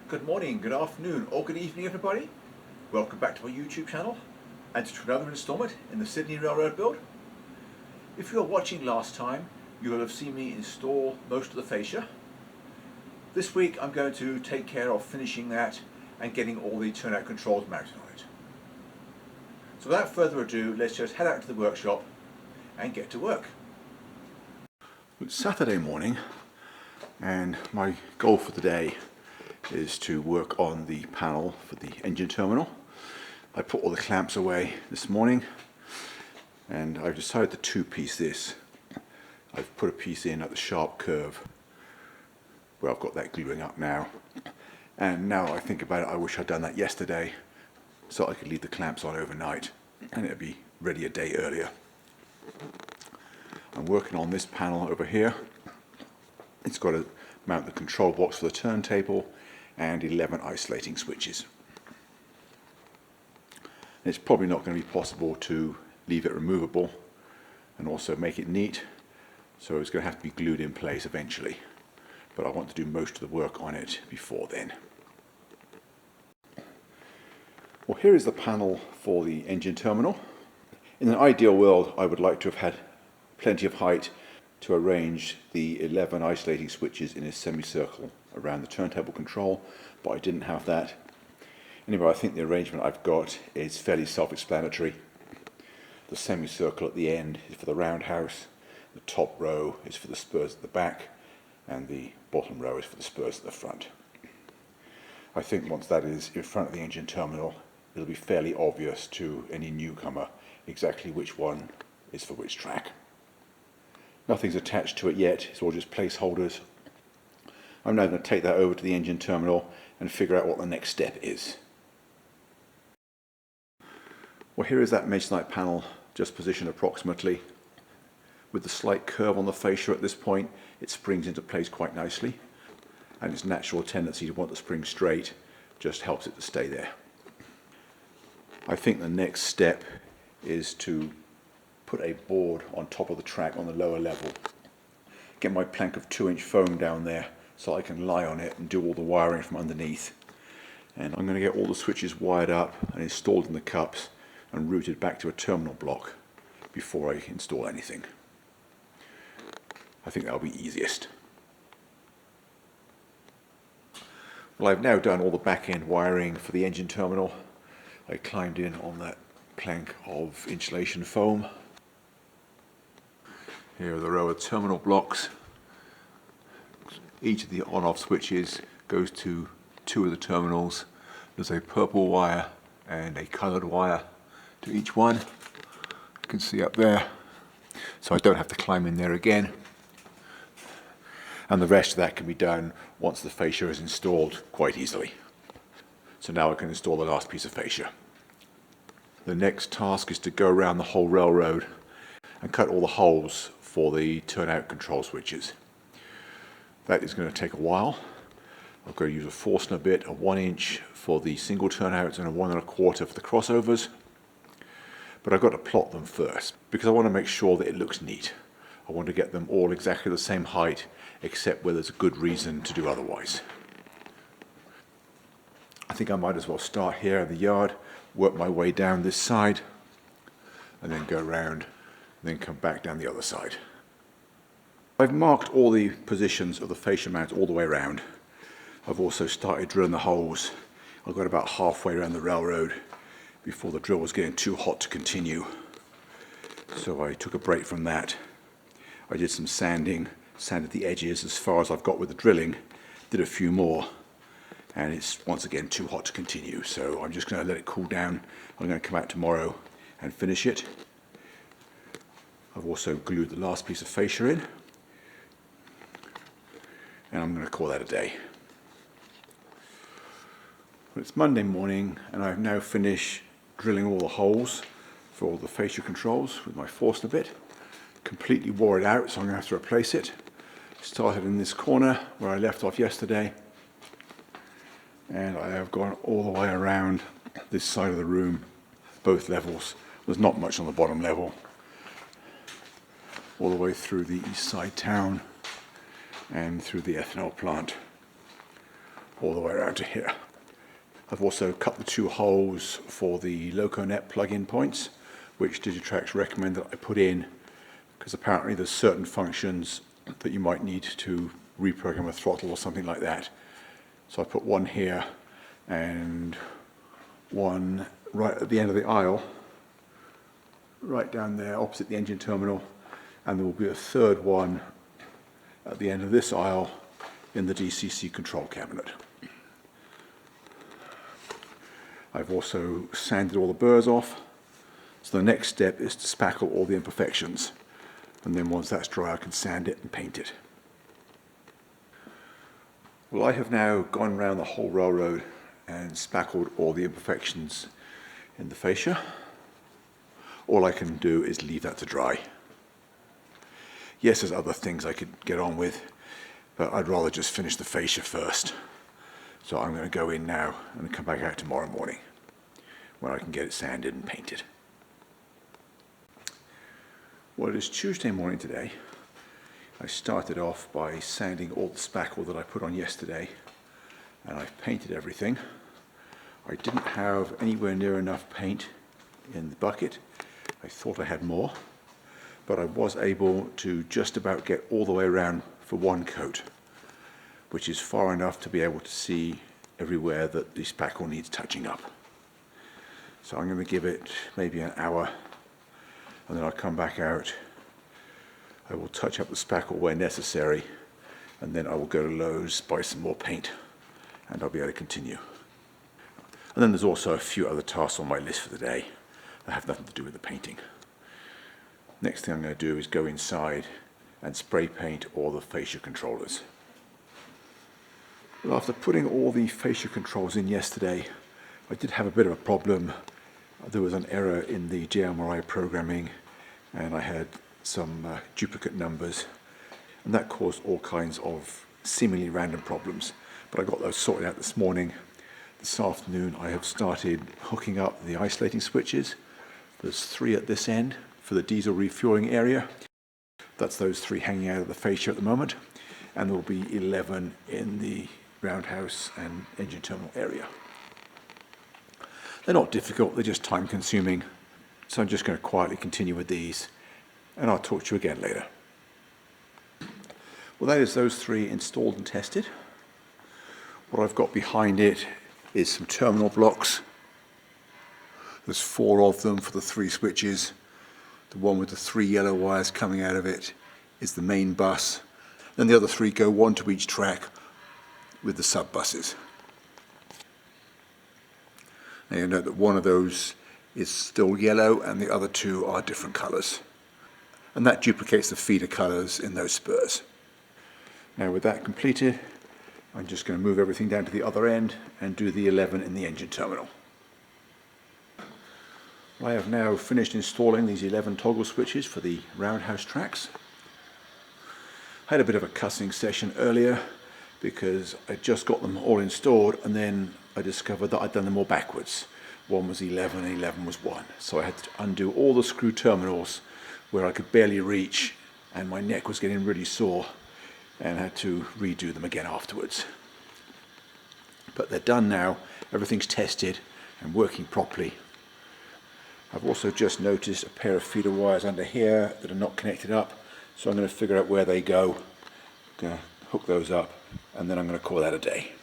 Good morning, good afternoon, or good evening, everybody. Welcome back to my YouTube channel and to another instalment in the Sydney Railroad build. If you were watching last time, you will have seen me install most of the fascia. This week I'm going to take care of finishing that and getting all the turnout controls mounted on it. So without further ado, let's just head out to the workshop and get to work. It's Saturday morning and my goal for today is to work on the panel for the engine terminal. I put all the clamps away this morning and I've decided to two-piece this. I've put a piece in at the sharp curve where I've got that gluing up now, and now I think about it, I wish I'd done that yesterday so I could leave the clamps on overnight and it'd be ready a day earlier. I'm working on this panel over here. It's got to mount the control box for the turntable and 11 isolating switches. It's probably not going to be possible to leave it removable and also make it neat, so it's going to have to be glued in place eventually, but I want to do most of the work on it before then. Well, here is the panel for the engine terminal. In an ideal world, I would like to have had plenty of height to arrange the 11 isolating switches in a semicircle around the turntable control, but I didn't have that. Anyway, I think the arrangement I've got is fairly self-explanatory. The semicircle at the end is for the roundhouse, the top row is for the spurs at the back, and the bottom row is for the spurs at the front. I think once that is in front of the engine terminal, it'll be fairly obvious to any newcomer exactly which one is for which track. Nothing's attached to it yet, it's all just placeholders. I'm now going to take that over to the engine terminal and figure out what the next step is. Well, here is that masonite panel just positioned approximately. With the slight curve on the fascia at this point, it springs into place quite nicely, and its natural tendency to want the spring straight just helps it to stay there. I think the next step is to put a board on top of the track on the lower level. Get my plank of 2-inch foam down there so I can lie on it and do all the wiring from underneath. And I'm going to get all the switches wired up and installed in the cups and routed back to a terminal block before I install anything. I think that'll be easiest. Well, I've now done all the back end wiring for the engine terminal. I climbed in on that plank of insulation foam. Here are the row of terminal blocks. Each of the on-off switches goes to 2 of the terminals. There's a purple wire and a coloured wire to each one. You can see up there, so I don't have to climb in there again. And the rest of that can be done once the fascia is installed quite easily. So now I can install the last piece of fascia. The next task is to go around the whole railroad and cut all the holes for the turnout control switches. That is going to take a while. I've got to use a Forstner bit, a 1-inch for the single turnouts and a 1 1/4 for the crossovers. But I've got to plot them first because I want to make sure that it looks neat. I want to get them all exactly the same height, except where there's a good reason to do otherwise. I think I might as well start here in the yard, work my way down this side, and then go around, and then come back down the other side. I've marked all the positions of the fascia mount all the way around. I've also started drilling the holes. I got about halfway around the railroad before the drill was getting too hot to continue. So I took a break from that. I did some sanding, sanded the edges as far as I've got with the drilling, did a few more, and it's once again too hot to continue. So I'm just going to let it cool down. I'm going to come out tomorrow and finish it. I've also glued the last piece of fascia in, and I'm going to call that a day. Well, it's Monday morning and I've now finished drilling all the holes for all the fascia controls with my Forstner bit. Completely wore it out, so I'm going to have to replace it. Started in this corner where I left off yesterday, and I have gone all the way around this side of the room, both levels. There's not much on the bottom level. All the way through the east side town and through the ethanol plant. all the way around to here. I've also cut the 2 holes for the LocoNet plug-in points, which Digitrax recommend that I put in, because apparently there's certain functions that you might need to reprogram a throttle or something like that. So I put one here and one right at the end of the aisle, right down there opposite the engine terminal, and there will be a third one at the end of this aisle in the DCC control cabinet. I've also sanded all the burrs off, so the next step is to spackle all the imperfections, and then once that's dry I can sand it and paint it. Well, I have now gone around the whole railroad and spackled all the imperfections in the fascia. All I can do is leave that to dry. Yes, there's other things I could get on with, but I'd rather just finish the fascia first. So I'm going to go in now and come back out tomorrow morning when I can get it sanded and painted. Well, it is Tuesday morning today. I started off by sanding all the spackle that I put on yesterday, and I've painted everything. I didn't have anywhere near enough paint in the bucket. I thought I had more, but I was able to just about get all the way around for one coat, which is far enough to be able to see everywhere that the spackle needs touching up. So I'm going to give it maybe an hour, and then I'll come back out. I will touch up the spackle where necessary, and then I will go to Lowe's, buy some more paint, and I'll be able to continue. And then there's also a few other tasks on my list for the day that have nothing to do with the painting. Next thing I'm going to do is go inside and spray paint all the fascia controllers. Well, after putting all the fascia controls in yesterday, I did have a bit of a problem. There was an error in the JMRI programming, and I had some duplicate numbers, and that caused all kinds of seemingly random problems. But I got those sorted out this morning. This afternoon I have started hooking up the isolating switches. There's 3 at this end for the diesel refueling area. That's those 3 hanging out of the fascia at the moment, and there will be 11 in the roundhouse and engine terminal area. They're not difficult, they're just time consuming, so I'm just going to quietly continue with these, and I'll talk to you again later. Well, that is those 3 installed and tested. What I've got behind it is some terminal blocks. There's 4 of them for the 3 switches. The one with the 3 yellow wires coming out of it is the main bus. Then the other 3 go 1 to each track with the sub buses. Now you'll note that one of those is still yellow and the other 2 are different colours. And that duplicates the feeder colours in those spurs. Now with that completed, I'm just going to move everything down to the other end and do the 11 in the engine terminal. I have now finished installing these 11 toggle switches for the roundhouse tracks. I had a bit of a cussing session earlier because I just got them all installed, and then I discovered that I'd done them all backwards. 1 was 11 and 11 was 1. So I had to undo all the screw terminals where I could barely reach, and my neck was getting really sore, and had to redo them again afterwards. But they're done now, everything's tested and working properly. I've also just noticed a pair of feeder wires under here that are not connected up, so I'm going to figure out where they go. I'm going to hook those up, and then I'm going to call that a day.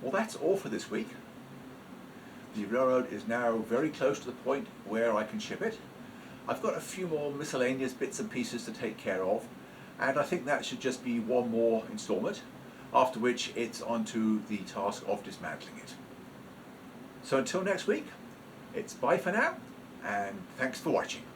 Well, that's all for this week. The railroad is now very close to the point where I can ship it. I've got a few more miscellaneous bits and pieces to take care of, and I think that should just be one more installment, after which it's on to the task of dismantling it. So until next week, it's bye for now, and thanks for watching.